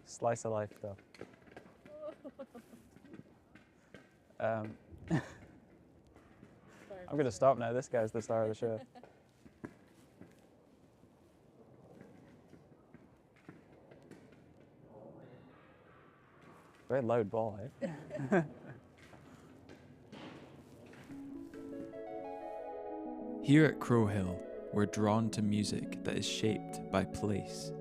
Slice of life stuff. I'm going to stop now. This guy's the star of the show. Very loud ball, eh? Here at Crow Hill, we're drawn to music that is shaped by place.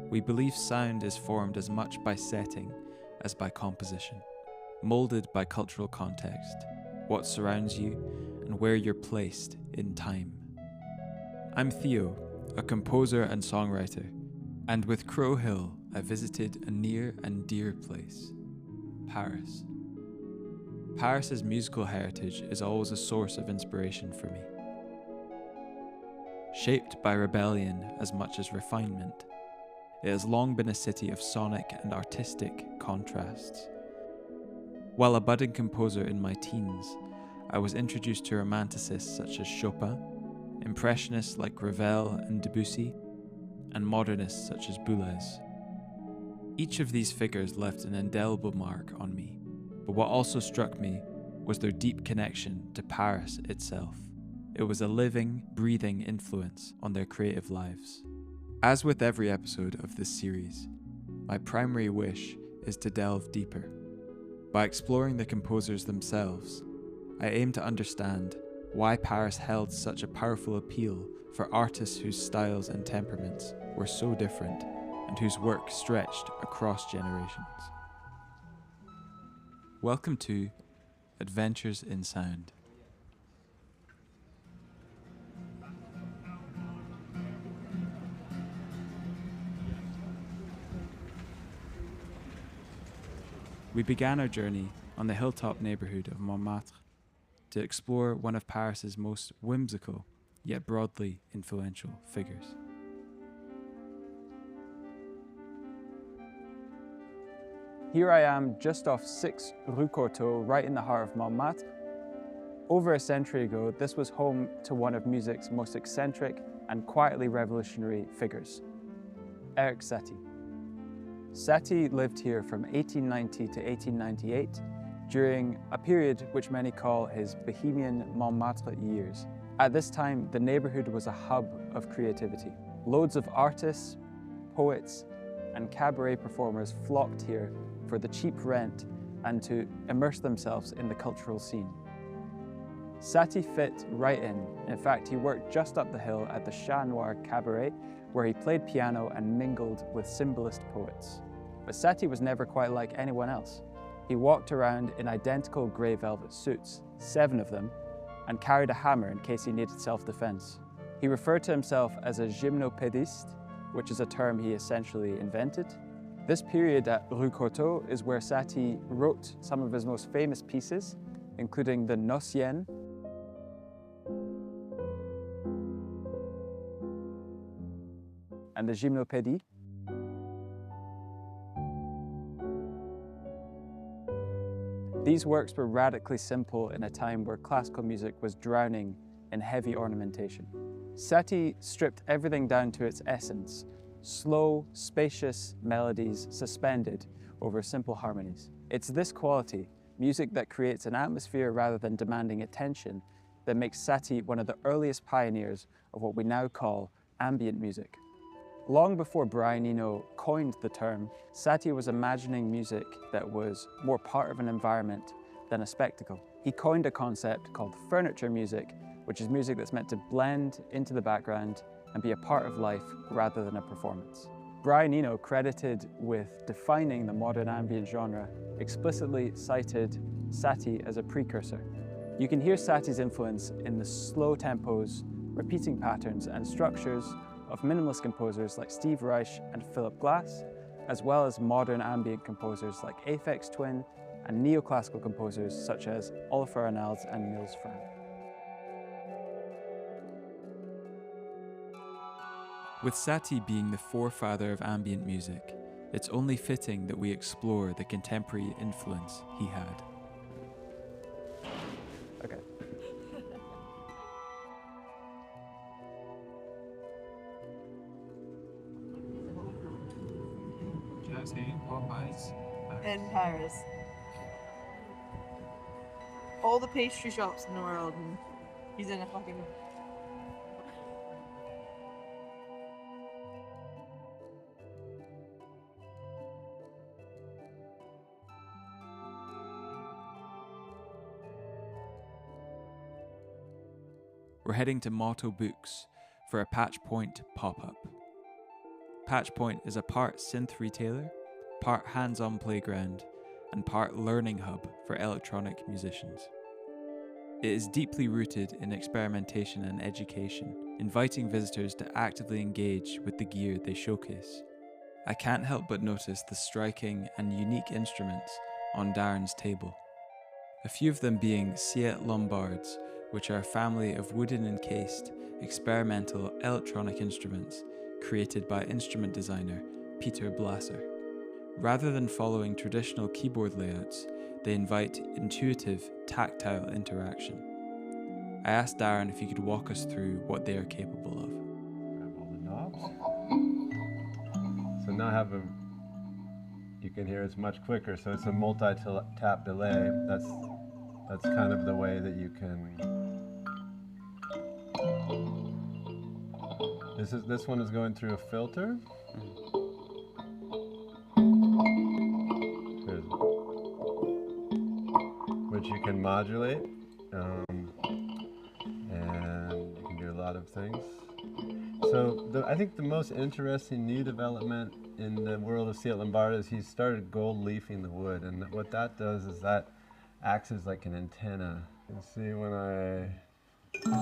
We believe sound is formed as much by setting as by composition, moulded by cultural context, what surrounds you, and where you're placed in time. I'm Theo, a composer and songwriter, and with Crow Hill, I visited a near and dear place, Paris. Paris's musical heritage is always a source of inspiration for me. Shaped by rebellion as much as refinement, it has long been a city of sonic and artistic contrasts. While a budding composer in my teens, I was introduced to romanticists such as Chopin, impressionists like Ravel and Debussy, and modernists such as Boulez. Each of these figures left an indelible mark on me, but what also struck me was their deep connection to Paris itself. It was a living, breathing influence on their creative lives. As with every episode of this series, my primary wish is to delve deeper. By exploring the composers themselves, I aim to understand why Paris held such a powerful appeal for artists whose styles and temperaments were so different and whose work stretched across generations. Welcome to Adventures in Sound. We began our journey on the hilltop neighbourhood of Montmartre to explore one of Paris's most whimsical yet broadly influential figures. Here I am just off 6 Rue Courtauld, right in the heart of Montmartre. Over a century ago, this was home to one of music's most eccentric and quietly revolutionary figures, Erik Satie. Satie lived here from 1890 to 1898 during a period which many call his Bohemian Montmartre years. At this time, the neighbourhood was a hub of creativity. Loads of artists, poets, and cabaret performers flocked here for the cheap rent and to immerse themselves in the cultural scene. Satie fit right in. In fact, he worked just up the hill at the Chat Noir Cabaret, where he played piano and mingled with symbolist poets. But Satie was never quite like anyone else. He walked around in identical grey velvet suits, 7 of them, and carried a hammer in case he needed self-defense. He referred to himself as a gymnopédiste, which is a term he essentially invented. This period at Rue Courtauld is where Satie wrote some of his most famous pieces, including the Nocienne and the Gymnopédie. These works were radically simple in a time where classical music was drowning in heavy ornamentation. Satie stripped everything down to its essence, slow, spacious melodies suspended over simple harmonies. It's this quality, music that creates an atmosphere rather than demanding attention, that makes Satie one of the earliest pioneers of what we now call ambient music. Long before Brian Eno coined the term, Satie was imagining music that was more part of an environment than a spectacle. He coined a concept called furniture music, which is music that's meant to blend into the background and be a part of life rather than a performance. Brian Eno, credited with defining the modern ambient genre, explicitly cited Satie as a precursor. You can hear Satie's influence in the slow tempos, repeating patterns and structures of minimalist composers like Steve Reich and Philip Glass, as well as modern ambient composers like Aphex Twin and neoclassical composers such as Olafur Arnalds and Nils Frahm. With Satie being the forefather of ambient music, it's only fitting that we explore the contemporary influence he had. Okay. In Paris. All the pastry shops in the world, and he's in a fucking... We're heading to Motto Books for a Patch Point pop-up. Patch Point is a part synth retailer, part hands-on playground, and part learning hub for electronic musicians. It is deeply rooted in experimentation and education, inviting visitors to actively engage with the gear they showcase. I can't help but notice the striking and unique instruments on Darren's table. A few of them being Siet Lombards, which are a family of wooden encased, experimental electronic instruments created by instrument designer Peter Blasser. Rather than following traditional keyboard layouts, they invite intuitive, tactile interaction. I asked Darren if he could walk us through what they are capable of. Grab all the knobs. So now I have you can hear it's much quicker, so it's a multi-tap delay. That's kind of the way that you can. This one is going through a filter. Which you can modulate, and you can do a lot of things. So I think the most interesting new development in the world of Siet Lombard is he started gold leafing the wood, and what that does is that acts as like an antenna. You can see when I... Oh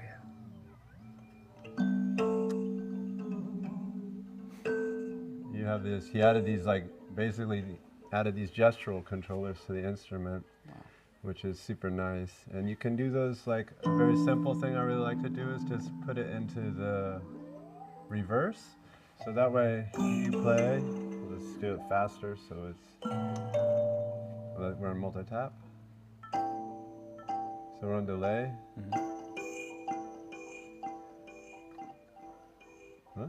yeah. You have this, he added these basically added these gestural controllers to the instrument, which is super nice. And you can do those, like a very simple thing I really like to do is just put it into the reverse. So that way you play, let's do it faster so we're on multi-tap. So we're on delay. Huh?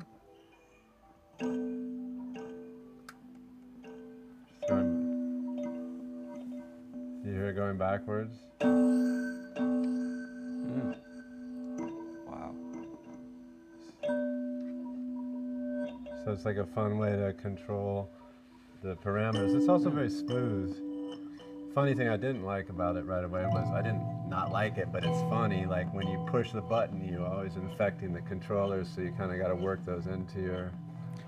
You hear it going backwards? Wow. So it's like a fun way to control the parameters. It's also very smooth. Funny thing I didn't like about it right away was I didn't not like it, but it's funny, like when you push the button, you're always infecting the controllers, so you kind of got to work those into your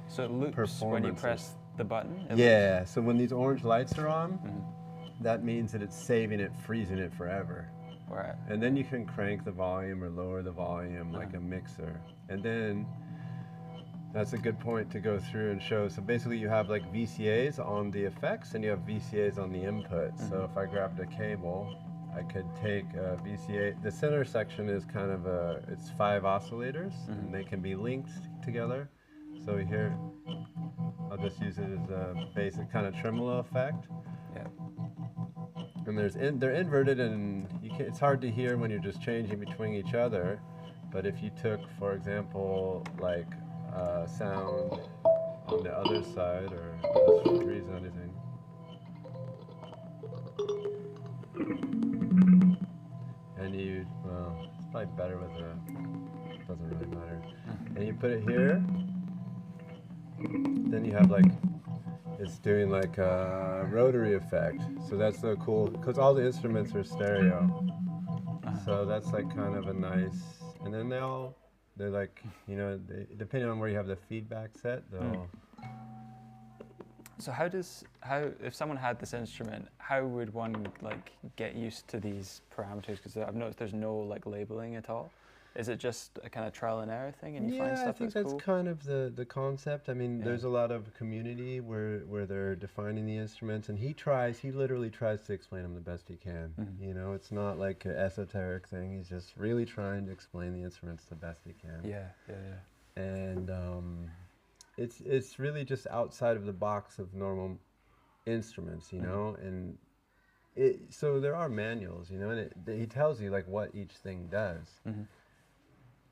So it loops when you press the button? Yeah, so when these orange lights are on, that means that it's saving it, freezing it forever. Right. And then you can crank the volume or lower the volume like a mixer. And then that's a good point to go through and show. So basically you have like VCAs on the effects and you have VCAs on the input. So if I grabbed a cable, I could take a VCA. The center section is kind of it's 5 oscillators and they can be linked together. So here, I'll just use it as a basic kind of tremolo effect. Yeah. And they're inverted, and it's hard to hear when you're just changing between each other. But if you took, for example, like sound on the other side, or let's freeze anything. And well, it's probably better with doesn't really matter. And you put it here, then you have like, it's doing like a rotary effect. So that's so cool, because all the instruments are stereo. So that's like kind of a nice, and then they're like, depending on where you have the feedback set, they'll... So if someone had this instrument, how would one like get used to these parameters? Because I've noticed there's no like labeling at all. Is it just a kind of trial and error thing, and you find stuff that's cool? I think that's kind of the concept. I mean, there's a lot of community where they're defining the instruments, and he literally tries to explain them the best he can. You know, it's not like an esoteric thing. He's just really trying to explain the instruments the best he can. Yeah. And it's really just outside of the box of normal instruments, you know, and so there are manuals, and he tells you like what each thing does.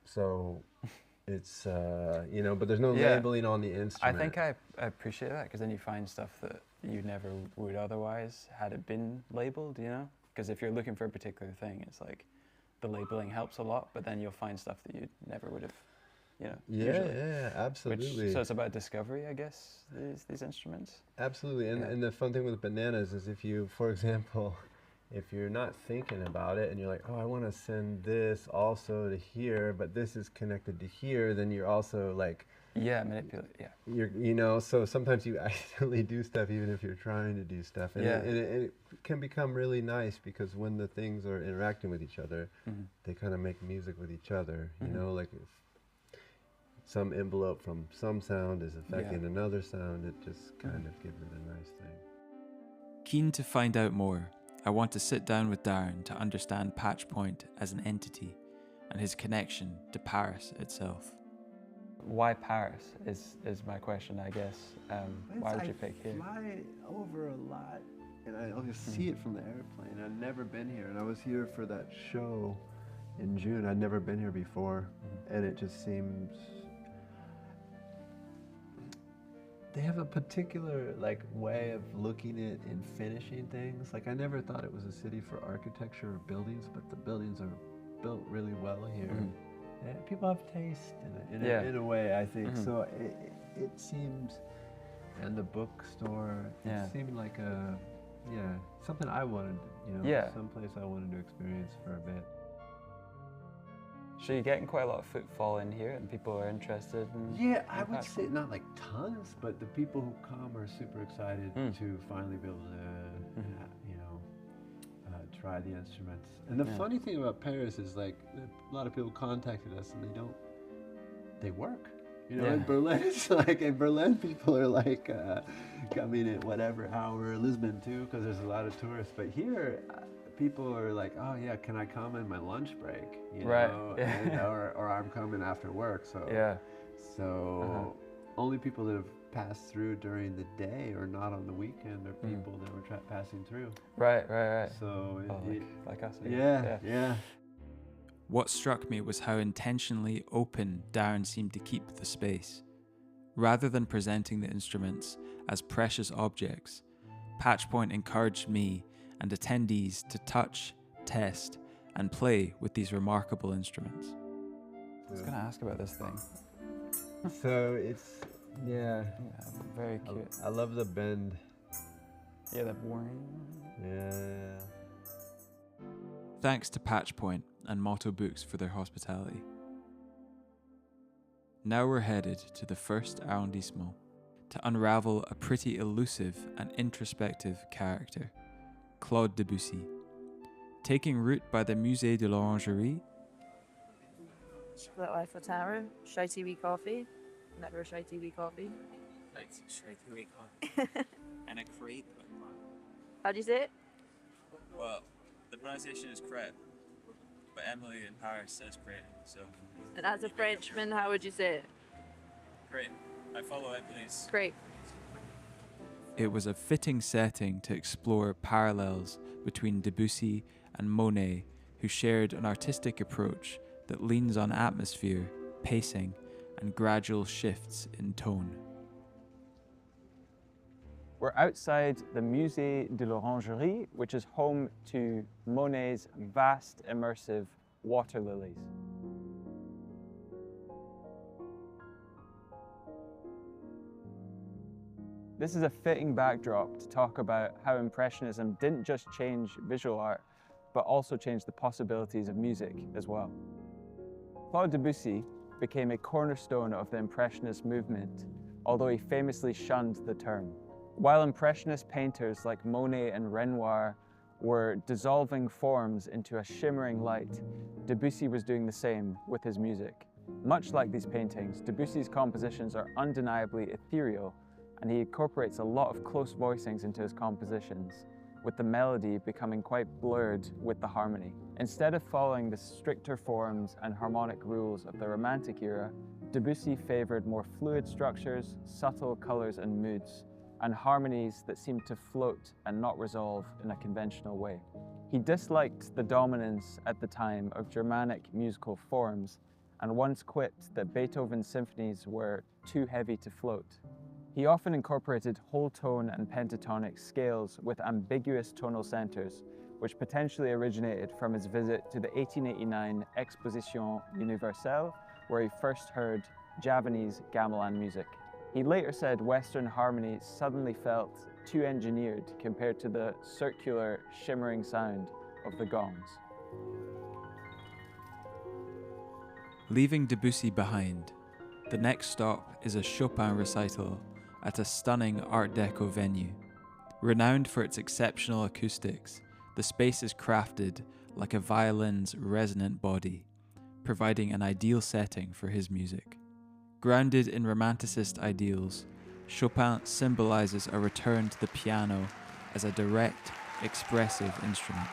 So It's, you know, but there's no Yeah. labeling on the instrument. I think I appreciate that, because then you find stuff that you never would otherwise had it been labeled, you know? Because if you're looking for a particular thing, it's like the labeling helps a lot, but then you'll find stuff that you never would have, you know, usually. Yeah, absolutely. So it's about discovery, I guess, these instruments. Absolutely, and the fun thing with bananas is if you, for example, if you're not thinking about it and you're like, oh, I want to send this also to here, but this is connected to here, then you're also like, Yeah, manipulate, yeah. you know, so sometimes you accidentally do stuff even if you're trying to do stuff, and, Yeah. it can become really nice because when the things are interacting with each other, they kind of make music with each other, you know, like if some envelope from some sound is affecting another sound, it just kind of gives it a nice thing. Keen to find out more, I want to sit down with Darren to understand Patch Point as an entity and his connection to Paris itself. Why Paris is my question, I guess. Why would you pick here? I fly over a lot, and I always see it from the airplane. I've never been here, and I was here for that show in June. I'd never been here before, and it just seems they have a particular like way of looking at and finishing things. Like I never thought it was a city for architecture or buildings, but the buildings are built really well here. And people have taste in a way, I think. So it seems, and the bookstore, it seemed like something I wanted, you know, someplace I wanted to experience for a bit. So you're getting quite a lot of footfall in here, and people are interested in. Yeah, I would say not like tons, but the people who come are super excited to finally be able to, you know, try the instruments. And the funny thing about Paris is like a lot of people contacted us and they work. You know, in Berlin, it's like, in Berlin people are like coming at whatever hour, Lisbon too, because there's a lot of tourists. But here, people are like, oh yeah, can I come in my lunch break? You know? And, or I'm coming after work. So only people that have passed through during the day or not on the weekend are people that were passing through. Right. So like us. Yeah. What struck me was how intentionally open Darren seemed to keep the space. Rather than presenting the instruments as precious objects, Patch Point encouraged me and attendees to touch, test, and play with these remarkable instruments. I was going to ask about this thing. So it's, very cute. I love the bend. Yeah, that boring. Yeah. Thanks to Patch Point and Motto Books for their hospitality. Now we're headed to the first arrondissement to unravel a pretty elusive and introspective character, Claude Debussy. Taking route by the Musée de l'Orangerie. Split life for taro, shy TV coffee, never a shy TV coffee. Like shy TV coffee. And a crepe. How do you say it? Well, the pronunciation is crepe, but Emily in Paris says crepe, so. And as a Frenchman, how would you say it? Crepe. I follow Emily's. Great. It was a fitting setting to explore parallels between Debussy and Monet, who shared an artistic approach that leans on atmosphere, pacing, and gradual shifts in tone. We're outside the Musée de l'Orangerie, which is home to Monet's vast, immersive water lilies. This is a fitting backdrop to talk about how Impressionism didn't just change visual art, but also changed the possibilities of music as well. Claude Debussy became a cornerstone of the Impressionist movement, although he famously shunned the term. While Impressionist painters like Monet and Renoir were dissolving forms into a shimmering light, Debussy was doing the same with his music. Much like these paintings, Debussy's compositions are undeniably ethereal, and he incorporates a lot of close voicings into his compositions, with the melody becoming quite blurred with the harmony. Instead of following the stricter forms and harmonic rules of the Romantic era, Debussy favored more fluid structures, subtle colors and moods, and harmonies that seemed to float and not resolve in a conventional way. He disliked the dominance at the time of Germanic musical forms and once quipped that Beethoven's symphonies were too heavy to float. He often incorporated whole tone and pentatonic scales with ambiguous tonal centers, which potentially originated from his visit to the 1889 Exposition Universelle, where he first heard Javanese gamelan music. He later said Western harmony suddenly felt too engineered compared to the circular, shimmering sound of the gongs. Leaving Debussy behind, the next stop is a Chopin recital at a stunning Art Deco venue. Renowned for its exceptional acoustics, the space is crafted like a violin's resonant body, providing an ideal setting for his music. Grounded in Romanticist ideals, Chopin symbolizes a return to the piano as a direct, expressive instrument.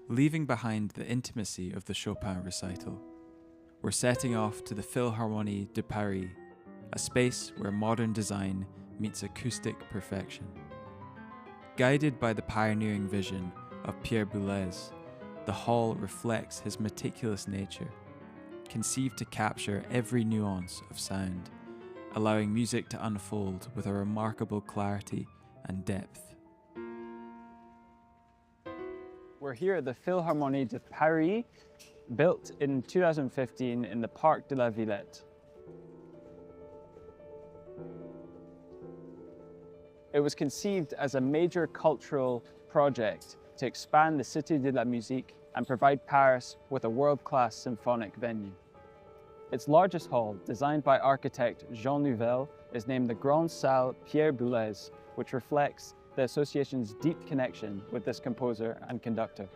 Leaving behind the intimacy of the Chopin recital, we're setting off to the Philharmonie de Paris, a space where modern design meets acoustic perfection. Guided by the pioneering vision of Pierre Boulez, the hall reflects his meticulous nature, conceived to capture every nuance of sound, allowing music to unfold with a remarkable clarity and depth. We're here at the Philharmonie de Paris, built in 2015 in the Parc de la Villette. It was conceived as a major cultural project to expand the Cité de la Musique and provide Paris with a world-class symphonic venue. Its largest hall, designed by architect Jean Nouvel, is named the Grande Salle Pierre Boulez, which reflects the association's deep connection with this composer and conductor.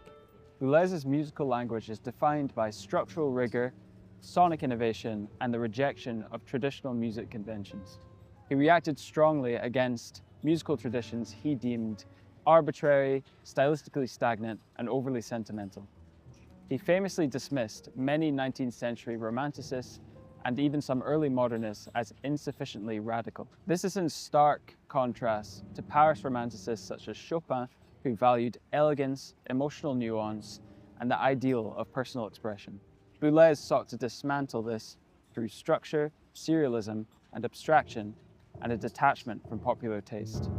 Boulez's musical language is defined by structural rigor, sonic innovation, and the rejection of traditional music conventions. He reacted strongly against musical traditions he deemed arbitrary, stylistically stagnant, and overly sentimental. He famously dismissed many 19th century romanticists and even some early modernists as insufficiently radical. This is in stark contrast to Paris romanticists such as Chopin, who valued elegance, emotional nuance, and the ideal of personal expression. Boulez sought to dismantle this through structure, serialism, and abstraction, and a detachment from popular taste.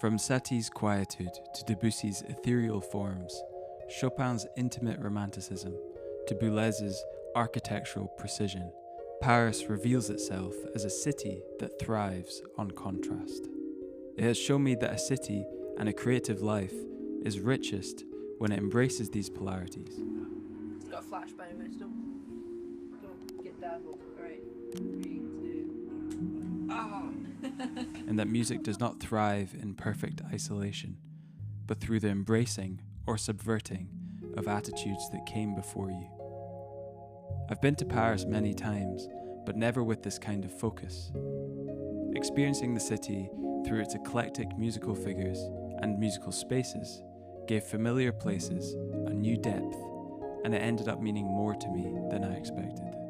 From Satie's quietude to Debussy's ethereal forms, Chopin's intimate romanticism to Boulez's architectural precision, Paris reveals itself as a city that thrives on contrast. It has shown me that a city and a creative life is richest when it embraces these polarities. It's got a flash by the Don't get dazzled. Alright. 3, 2. Ah! And that music does not thrive in perfect isolation, but through the embracing or subverting of attitudes that came before you. I've been to Paris many times, but never with this kind of focus. Experiencing the city through its eclectic musical figures and musical spaces gave familiar places a new depth, and it ended up meaning more to me than I expected.